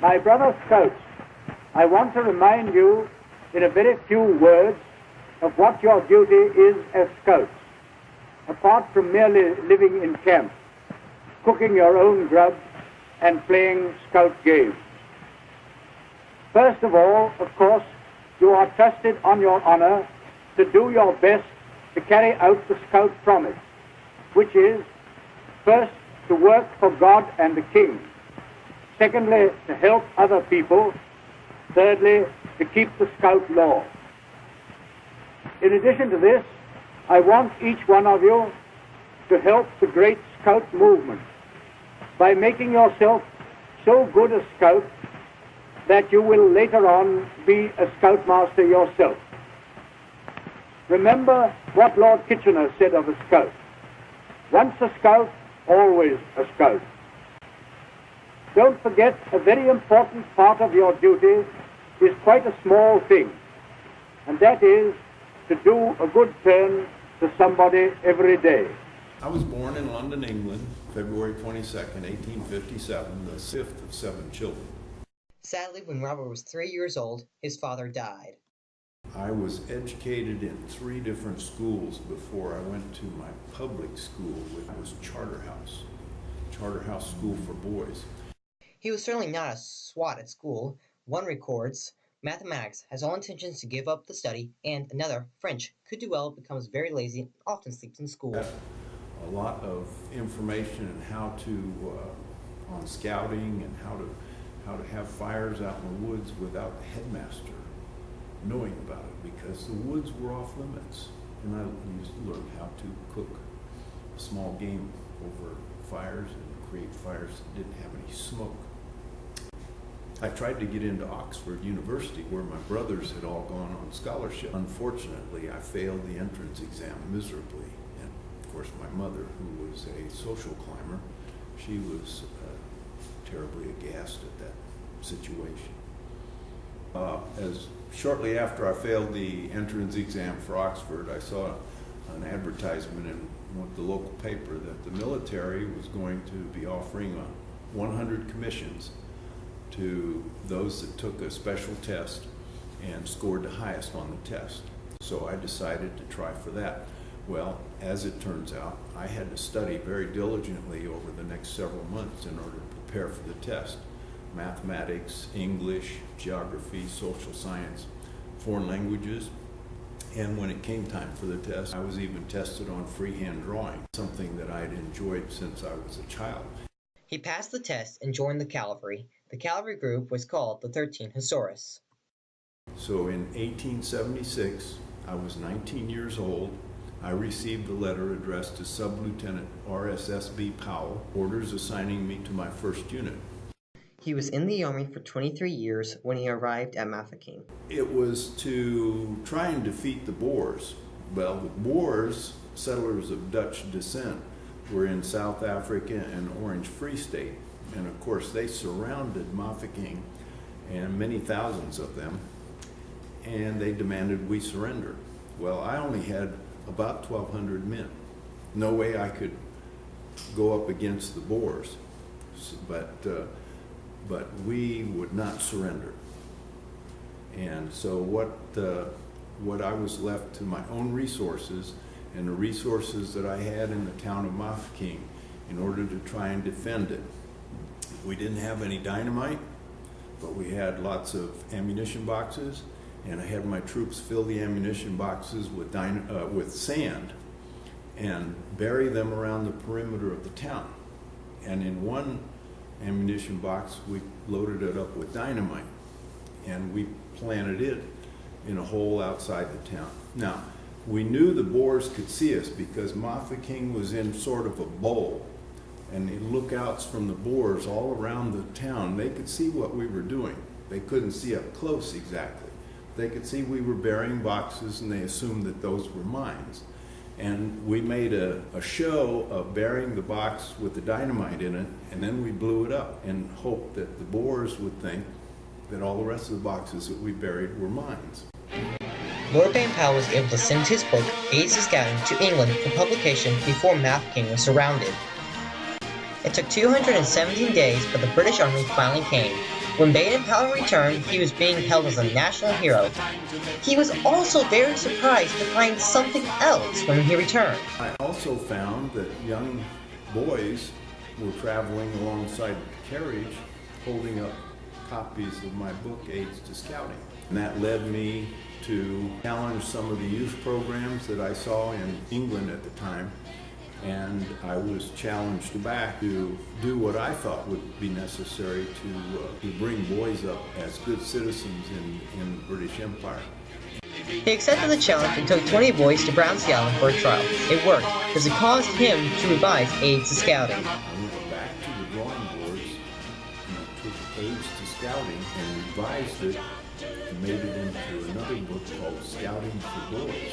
My brother Scouts, I want to remind you in a very few words of what your duty is as Scouts, apart from merely living in camp, cooking your own grub, and playing Scout games. First of all, of course, you are trusted on your honor to do your best to carry out the Scout promise, which is, first, to work for God and the King. Secondly, to help other people. Thirdly, to keep the Scout law. In addition to this, I want each one of you to help the great Scout movement by making yourself so good a Scout that you will later on be a Scoutmaster yourself. Remember what Lord Kitchener said of a Scout. Once a Scout, always a Scout. Don't forget, a very important part of your duty is quite a small thing, and that is to do a good turn to somebody every day. I was born in London, England, February 22nd, 1857, the fifth of 7 children. Sadly, when Robert was 3 years old, his father died. I was educated in 3 different schools before I went to my public school, which was Charterhouse School for Boys. He was certainly not a swot at school. One records, mathematics has all intentions to give up the study, and another, French, could do well, becomes very lazy, and often sleeps in school. A lot of information on how to, on scouting and how to have fires out in the woods without the headmaster knowing about it, because the woods were off limits. And I used to learn how to cook a small game over fires and create fires that didn't have any smoke. I tried to get into Oxford University, where my brothers had all gone on scholarship. Unfortunately, I failed the entrance exam miserably. And of course, my mother, who was a social climber, she was terribly aghast at that situation. As shortly after I failed the entrance exam for Oxford, I saw an advertisement in the local paper that the military was going to be offering 100 commissions to those that took a special test and scored the highest on the test. So I decided to try for that. Well, as it turns out, I had to study very diligently over the next several months in order to prepare for the test. Mathematics, English, geography, social science, foreign languages. And when it came time for the test, I was even tested on freehand drawing, something that I'd enjoyed since I was a child. He passed the test and joined the cavalry. The cavalry group was called the 13th Hussars. So in 1876, I was 19 years old. I received a letter addressed to Sub-Lieutenant R.S.S.B. Powell, orders assigning me to my first unit. He was in the Army for 23 years when he arrived at Mafeking. It was to try and defeat the Boers. Well, the Boers, settlers of Dutch descent, were in South Africa and Orange Free State. And of course, they surrounded Mafeking, and many thousands of them, and they demanded we surrender. Well, I only had about 1,200 men. No way I could go up against the Boers, but we would not surrender. And so what I was left to my own resources and the resources that I had in the town of Mafeking in order to try and defend it. We didn't have any dynamite, but we had lots of ammunition boxes, and I had my troops fill the ammunition boxes with sand and bury them around the perimeter of the town. And in one ammunition box, we loaded it up with dynamite, and we planted it in a hole outside the town. Now, we knew the Boers could see us because Mafeking was in sort of a bowl, and the lookouts from the Boers all around the town, they could see what we were doing. They couldn't see up close exactly. They could see we were burying boxes, and they assumed that those were mines. And we made a show of burying the box with the dynamite in it, and then we blew it up and hoped that the Boers would think that all the rest of the boxes that we buried were mines. Lord Baden-Powell was able to send his book, Aids to Scouting, to England for publication before Mafeking was surrounded. It took 217 days, but the British Army finally came. When Baden-Powell returned, he was being held as a national hero. He was also very surprised to find something else when he returned. I also found that young boys were traveling alongside the carriage holding up copies of my book, Aids to Scouting. And that led me to challenge some of the youth programs that I saw in England at the time. And I was challenged back to do what I thought would be necessary to bring boys up as good citizens in the British Empire. He accepted the challenge and took 20 boys to Brown's Island for a trial. It worked, because it caused him to revise Aids to Scouting. I went back to the drawing boards and I took Aids to Scouting and revised it and made it into another book called Scouting for Boys.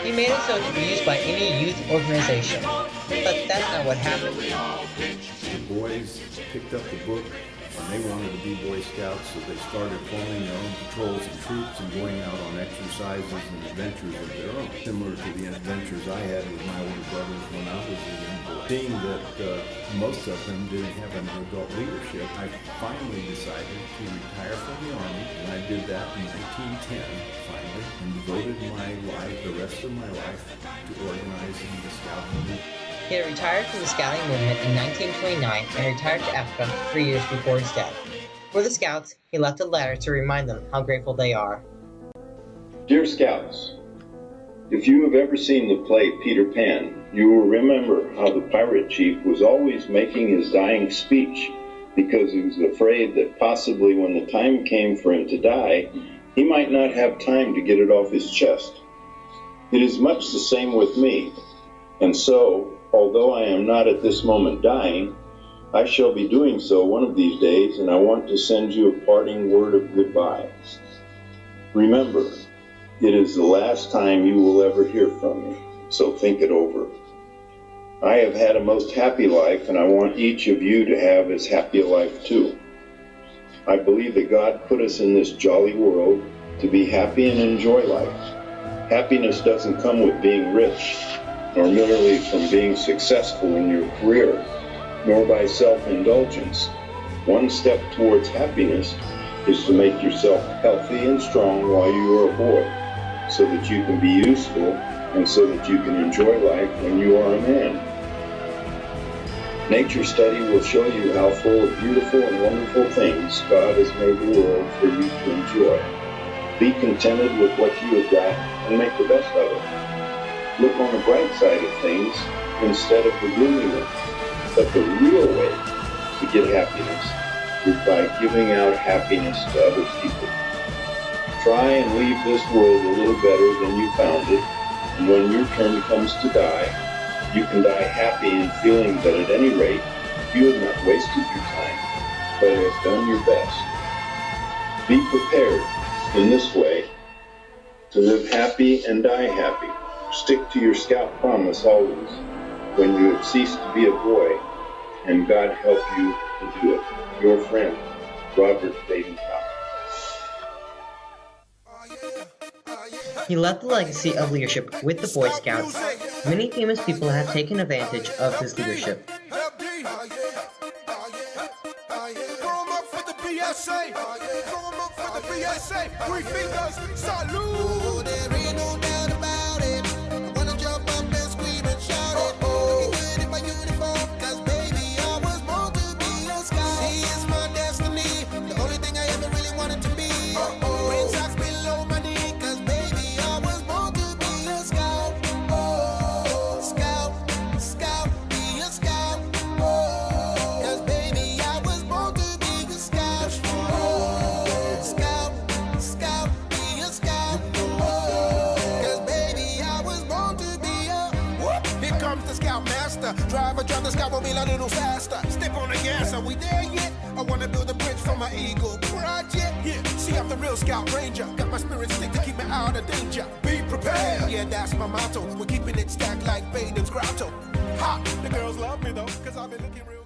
He made it so it could be used by any youth organization. But that's not what happened. The boys picked up the book and they wanted to be Boy Scouts, so they started forming their own patrols and troops and going out on exercises and adventures of their own, similar to the adventures I had with my older brothers when I was a young boy. Seeing that most of them didn't have an adult leadership, I finally decided to retire from the Army, and I did that in 1910, finally, and devoted the rest of my life to organizing the Scout movement. He had retired from the Scouting movement in 1929 and retired to Africa 3 years before his death. For the Scouts, he left a letter to remind them how grateful they are. Dear Scouts, if you have ever seen the play Peter Pan, you will remember how the pirate chief was always making his dying speech because he was afraid that possibly when the time came for him to die, he might not have time to get it off his chest. It is much the same with me, and so, although I am not at this moment dying, I shall be doing so one of these days, and I want to send you a parting word of goodbye. Remember, it is the last time you will ever hear from me, so think it over. I have had a most happy life, and I want each of you to have as happy a life too. I believe that God put us in this jolly world to be happy and enjoy life. Happiness doesn't come with being rich, nor merely from being successful in your career, nor by self-indulgence. One step towards happiness is to make yourself healthy and strong while you are a boy, so that you can be useful and so that you can enjoy life when you are a man. Nature study will show you how full of beautiful and wonderful things God has made the world for you to enjoy. Be contented with what you have got and make the best of it. Look on the bright side of things instead of the gloomy one. But the real way to get happiness is by giving out happiness to other people. Try and leave this world a little better than you found it, and when your turn comes to die, you can die happy and feeling that at any rate, you have not wasted your time, but have done your best. Be prepared in this way to live happy and die happy. Stick to your Scout promise always when you have ceased to be a boy, and God help you to do it. Your friend, Lord Baden-Powell. He left a legacy of leadership with the Boy Scouts. Many famous people have taken advantage of his leadership. Drive the Scoutmobile a little faster. Step on the gas, are we there yet? I wanna build a bridge for my Eagle project. Yeah, see I'm the real Scout Ranger. Got my spirit stick to keep me out of danger. Be prepared, yeah that's my motto. We're keeping it stacked like Baden's grotto. Ha, the girls love me though, cause I've been looking real